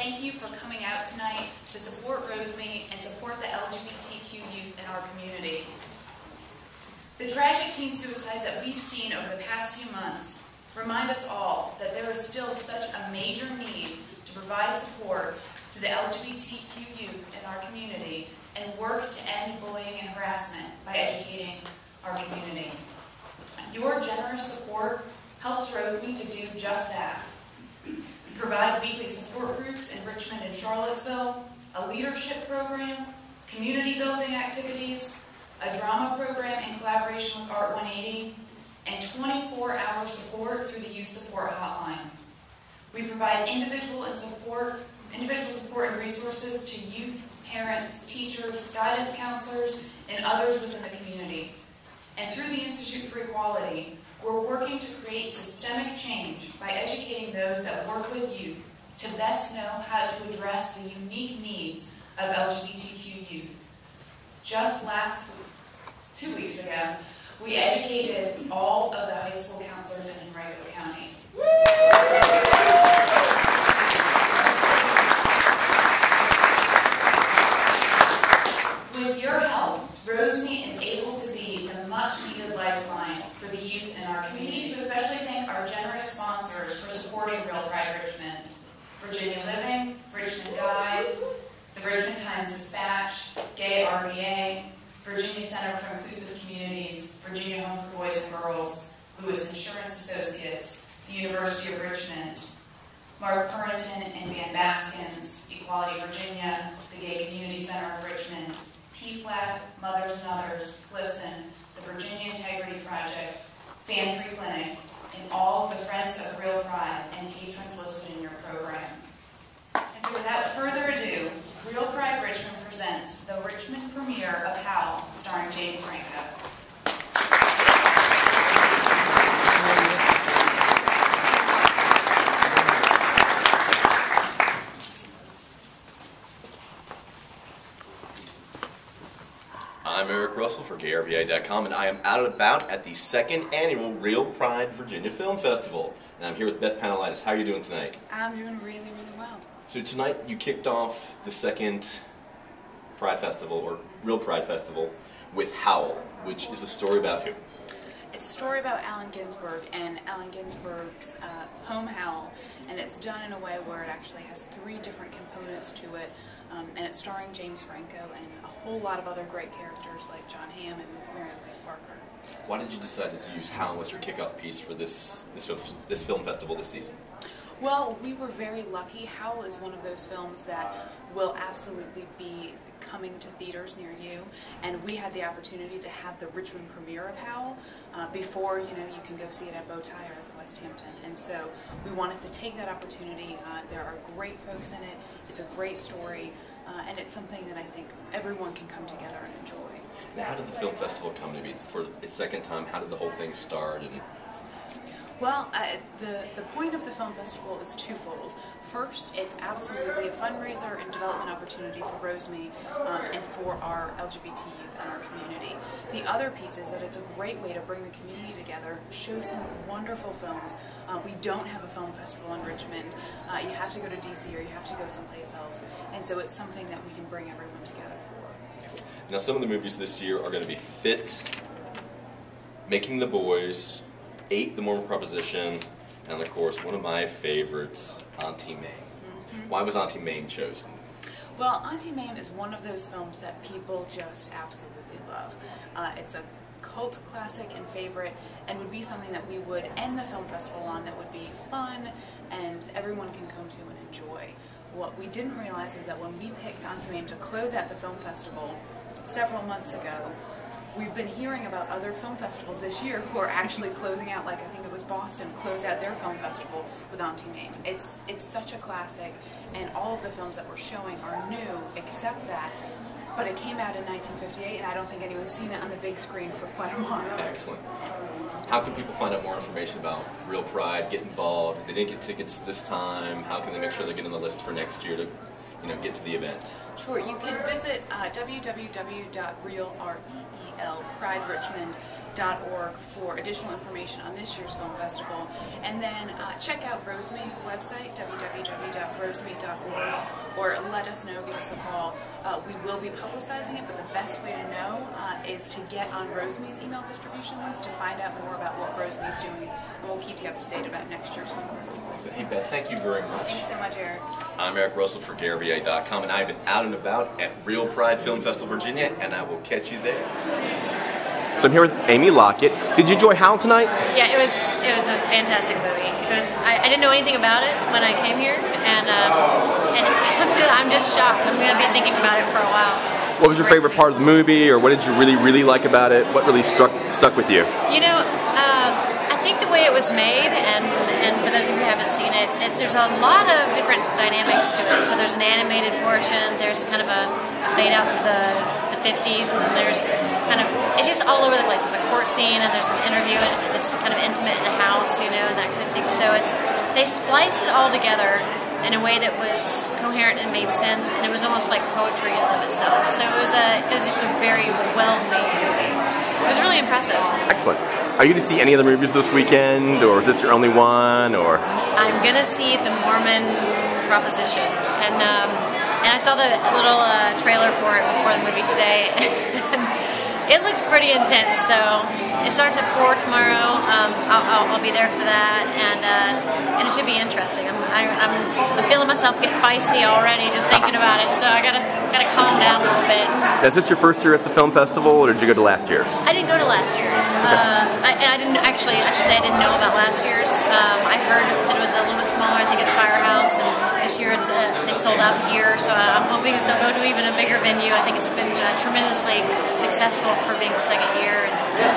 thank you for coming out tonight to support Rosemead and support the LGBTQ youth in our community. The tragic teen suicides that we've seen over the past few months remind us all that there is still such a major need to provide support to the LGBTQ youth in our community and work to end bullying and harassment by educating our community. Your generous support helps Rosemead to do just that. Provide weekly support groups in Richmond and Charlottesville, a leadership program, community building activities, a drama program in collaboration with Art 180, and 24-hour support through the Youth Support Hotline. We provide individual support and resources to youth, parents, teachers, guidance counselors, and others within the community. And through the Institute for Equality, we're working to create systemic change by educating those that work with youth to best know how to address the unique needs of LGBTQ youth. Just 2 weeks ago, we educated all of the high school counselors in Henrico County. With your help, Rosemead is able to be the much-needed lifeline for the youth in our community. To especially thank our generous sponsors for supporting Real Pride Richmond: Virginia Living, Richmond Guide, the Richmond Times-Dispatch, Gay RBA, Virginia Center for Inclusive Communities, Virginia Home for Boys and Girls, Lewis Insurance Associates, the University of Richmond, Mark Purrington and Van Baskins, Equality Virginia, the Gay Community Center of Richmond, PFLAG, Mothers and Others, Listen, the Virginia Integrity Project, Fan Free Clinic, and all of the Friends of Real Pride and patrons listed in your program. And so without further ado, Real Pride Richmond presents the Richmond premiere of Howl, starring James Franco. I'm Eric Russell for GayRBA.com, and I am out and about at the second annual Real Pride Virginia Film Festival. And I'm here with Beth Panelitis. How are you doing tonight? I'm doing really, really well. So tonight you kicked off the second Pride Festival, or Real Pride Festival, with Howl, which is a story about who? It's a story about Allen Ginsberg and Allen Ginsberg's poem Howl, and it's done in a way where it actually has 3 different components to it, and it's starring James Franco and a whole lot of other great characters like John Hamm and Mary Louise Parker. Why did you decide to use Howl as your kickoff piece for this film festival this season? Well, we were very lucky. Howl is one of those films that will absolutely be coming to theaters near you, and we had the opportunity to have the Richmond premiere of Howl before you can go see it at Bow Tie or at the West Hampton. And so we wanted to take that opportunity. There are great folks in it. It's a great story, and it's something that I think everyone can come together and enjoy. Now, how did the film festival come to be for its second time? How did the whole thing start? Well, the point of the film festival is twofold. First, it's absolutely a fundraiser and development opportunity for Rosemead and for our LGBT youth in our community. The other piece is that it's a great way to bring the community together, show some wonderful films. We don't have a film festival in Richmond. You have to go to DC or you have to go someplace else. And so it's something that we can bring everyone together for. Now, some of the movies this year are going to be Fit, Making the Boys, 8, The Mormon Proposition, and of course, one of my favorites, Auntie Mame. Why was Auntie Mame chosen? Well, Auntie Mame is one of those films that people just absolutely love. It's a cult classic and favorite, and would be something that we would end the film festival on that would be fun and everyone can come to and enjoy. What we didn't realize is that when we picked Auntie Mame to close out the film festival several months ago, we've been hearing about other film festivals this year who are actually closing out, like I think it was Boston, closed out their film festival with Auntie Mame. It's such a classic, and all of the films that we're showing are new, except that. But it came out in 1958, and I don't think anyone's seen it on the big screen for quite a while. Excellent. How can people find out more information about Real Pride, get involved? If they didn't get tickets this time, how can they make sure they get on the list for next year to get to the event? Sure, you can visit www.realpriderichmond.org for additional information on this year's film festival, and then check out Rosemead's website, www.rosemead.org, www.rosemeat.org, or let us know, give us a call. We will be publicizing it, but the best way to know is to get on Rosemeat's email distribution list to find out more about what Rosemeat's doing, and we'll keep you up to date about next year's film festival. Hey Beth, thank you very much. Thanks so much, Eric. I'm Eric Russell for GaryVA.com, and I've been out and about at Real Pride Film Festival, Virginia, and I will catch you there. So I'm here with Amy Lockett. Did you enjoy Howl tonight? Yeah, it was a fantastic movie. I didn't know anything about it when I came here, and I'm just shocked. I'm going to be thinking about it for a while. What was your favorite part of the movie, or what did you really like about it? What really stuck with you? You know, I think the way it was made, and for those of you who haven't seen it, there's a lot of different dynamics to it. So there's an animated portion, there's kind of a fade out to the 50s, and then there's kind of, it's just all over the place. There's a court scene, and there's an interview that's kind of intimate in a house, you know, and that kind of thing. So they spliced it all together in a way that was coherent and made sense, and it was almost like poetry in and of itself. So it was just a very well-made movie. It was really impressive. Excellent. Are you going to see any of the movies this weekend, or is this your only one, or? I'm going to see The Mormon Proposition, and I saw the little trailer for it before the movie today, and it looks pretty intense. So it starts at 4 tomorrow. I'll be there for that, and it should be interesting. I'm feeling myself get feisty already just thinking about it. So I gotta calm down a little bit. Is this your first year at the film festival, or did you go to last year's? I didn't go to last year's. I didn't actually. I should say I didn't know about last year's. I heard that it was a little bit smaller. I think at the Firehouse, and this year they sold out here. So I'm hoping that they'll go to even a bigger venue. I think it's been tremendously successful for being the second year, and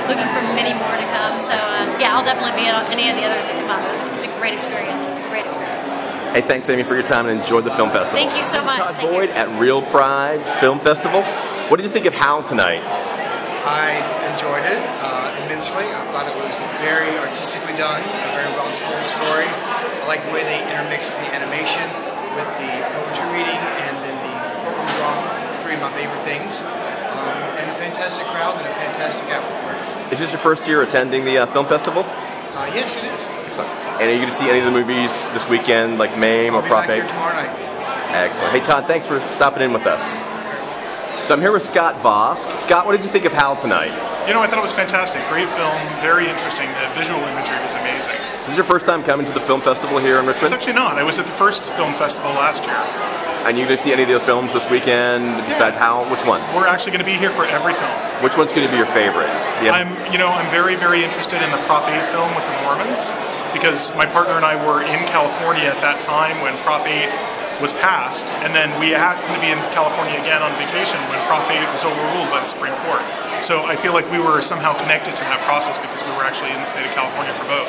looking for many more to come. So yeah, I'll definitely be at any of the others that come up. It's a great experience. It's a great experience. Hey, thanks, Amy, for your time, and enjoy the film festival. Thank you so much. Todd Boyd at Real Pride Film Festival. What did you think of Howl tonight? I enjoyed it immensely. I thought it was very artistically done, a very well-told story. I like the way they intermixed the animation with the poetry reading and then the courtroom drama, three of my favorite things. And a fantastic crowd and a fantastic effort. Is this your first year attending the film festival? Yes, it is. Excellent. And are you going to see any of the movies this weekend, like MAME or Prop 8? I'll be back here tomorrow night. Excellent. Hey, Todd, thanks for stopping in with us. So I'm here with Scott Vosk. Scott, what did you think of Howl tonight? You know, I thought it was fantastic. Great film, very interesting. The visual imagery was amazing. Is this your first time coming to the film festival here in Richmond? It's actually not. I was at the first film festival last year. And you going to see any of the films this weekend besides Howl? Which ones? We're actually going to be here for every film. Which one's going to be your favorite? I'm very interested in the Prop 8 film with the Mormons, because my partner and I were in California at that time when Prop 8 was passed, and then we happened to be in California again on vacation when Prop 8 was overruled by the Supreme Court. So I feel like we were somehow connected to that process because we were actually in the state of California for both.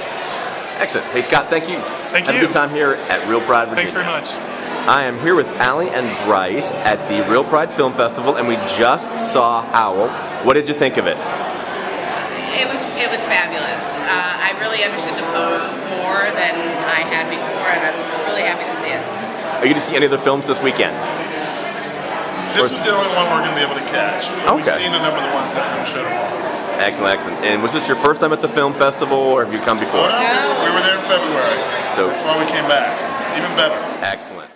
Excellent. Hey, Scott, thank you. Thank you. Have a good time here at Real Pride, Virginia. Thanks very much. I am here with Allie and Bryce at the Real Pride Film Festival, and we just saw Howl. What did you think of it? It was fabulous. I really understood the poem more than I had before, and I'm really happy to see it. Are you going to see any other films this weekend? This was the only one we're going to be able to catch. Okay. We've seen a number of the ones that have showed up. Excellent, excellent. And was this your first time at the film festival, or have you come before? Oh, no, we were there in February. So that's why we came back. Even better. Excellent.